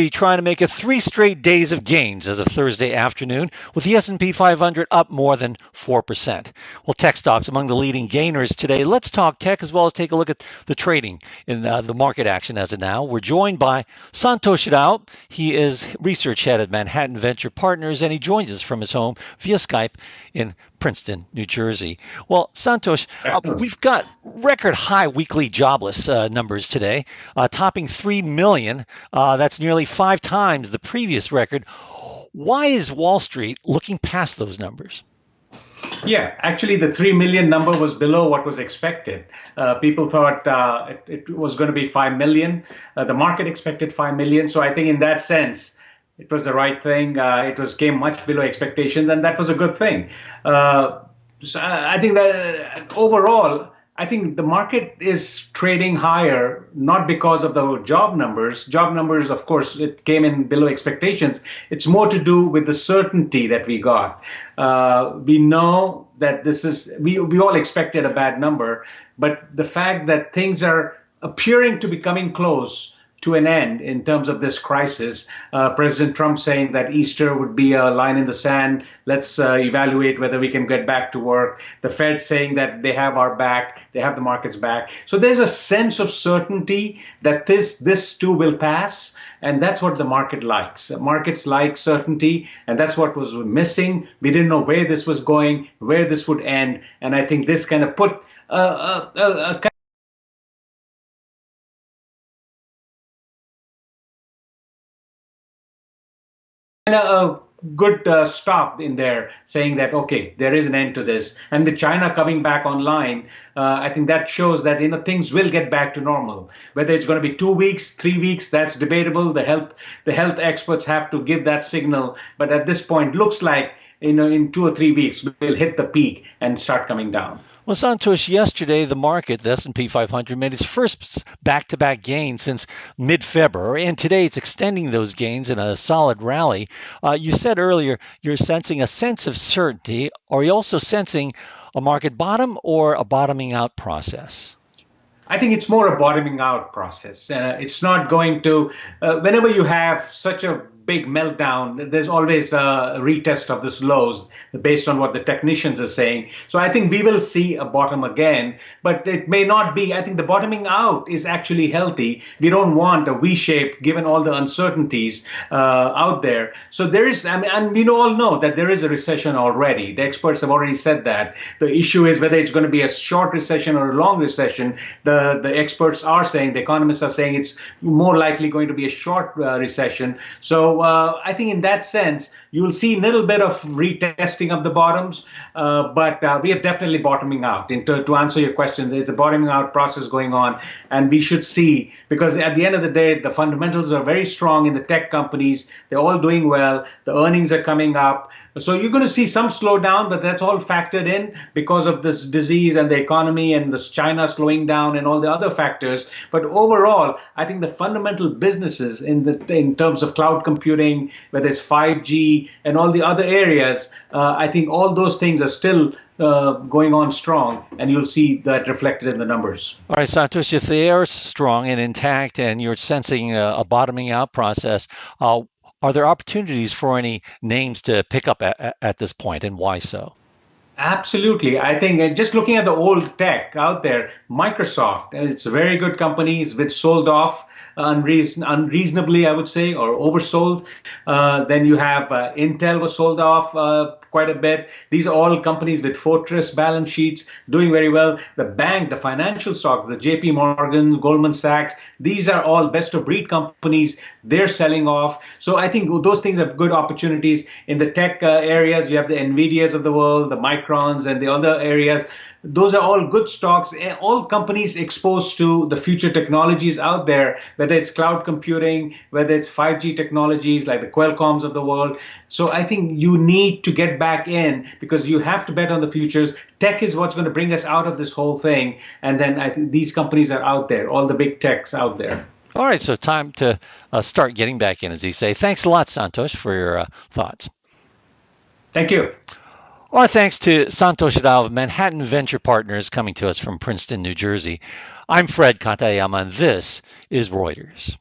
trying to make it 3 straight days of gains as of Thursday afternoon, with the S&P 500 up more than 4%. Well, tech stocks among the leading gainers today. Let's talk tech as well as take a look at the trading in the market action as of now. We're joined by Santosh. He is research head at Manhattan Venture Partners, and he joins us from his home via Skype in Princeton, New Jersey. Well, Santosh, we've got record high weekly jobless numbers today, topping 3 million. That's nearly 5 times the previous record. Why is Wall Street looking past those numbers? Yeah, actually, the 3 million number was below what was expected. People thought it was going to be 5 million. The market expected 5 million. So I think in that sense, it was the right thing. Came much below expectations, and that was a good thing. So I think that overall, I think the market is trading higher, not because of the job numbers. Job numbers, of course, it came in below expectations. It's more to do with the certainty that we got. We know that we all expected a bad number, but the fact that things are appearing to be coming close to an end in terms of this crisis. President Trump saying that Easter would be a line in the sand. Let's evaluate whether we can get back to work. The Fed saying that they have our back, they have the markets back. So there's a sense of certainty that this too will pass. And that's what the market likes. Markets like certainty, and that's what was missing. We didn't know where this was going, where this would end. And I think this kind of put a good stop in there saying that, okay, there is an end to this. And with China coming back online, I think that shows that things will get back to normal. Whether it's going to be 2 weeks, 3 weeks, that's debatable. The health experts have to give that signal. But at this point, looks like in 2 or 3 weeks, we'll hit the peak and start coming down. Well, Santosh, yesterday the market, the S&P 500, made its first back-to-back gain since mid-February, and today it's extending those gains in a solid rally. You said earlier you're sensing a sense of certainty. Are you also sensing a market bottom or a bottoming out process? I think it's more a bottoming out process. It's not going to, whenever you have such a big meltdown, there's always a retest of the lows based on what the technicians are saying. So I think we will see a bottom again, but it may not be. I think the bottoming out is actually healthy. We don't want a V shape given all the uncertainties out there. So there is, and we all know that there is a recession already. The experts have already said that. The issue is whether it's going to be a short recession or a long recession. The experts are saying, the economists are saying it's more likely going to be a short recession. So I think in that sense, you'll see a little bit of retesting of the bottoms, but we are definitely bottoming out. To answer your question, it's a bottoming out process going on, and we should see, because at the end of the day, the fundamentals are very strong in the tech companies. They're all doing well. The earnings are coming up. So you're going to see some slowdown, but that's all factored in because of this disease and the economy and this China slowing down and all the other factors. But overall, I think the fundamental businesses in terms of cloud computing, whether it's 5G and all the other areas, I think all those things are still going on strong, and you'll see that reflected in the numbers. All right, Santosh, if they are strong and intact and you're sensing a bottoming out process, are there opportunities for any names to pick up at this point, and why so? Absolutely. I think just looking at the old tech out there, Microsoft, it's a very good company, which sold off unreasonably, I would say, or oversold. Then you have Intel was sold off quite a bit. These are all companies with fortress balance sheets doing very well. The financial stocks, the JP Morgan, Goldman Sachs, these are all best of breed companies. They're selling off. So I think those things are good opportunities. In the tech areas, you have the NVIDIAs of the world, the Microns, and the other areas. Those are all good stocks, all companies exposed to the future technologies out there, whether it's cloud computing, whether it's 5G technologies like the Qualcomms of the world. So I think you need to get back in because you have to bet on the futures. Tech is what's going to bring us out of this whole thing. And then I think these companies are out there, all the big techs out there. All right, so time to start getting back in, as they say. Thanks a lot, Santosh, for your thoughts. Thank you. Our thanks to Santosh of Manhattan Venture Partners, coming to us from Princeton, New Jersey. I'm Fred Katayama, and this is Reuters.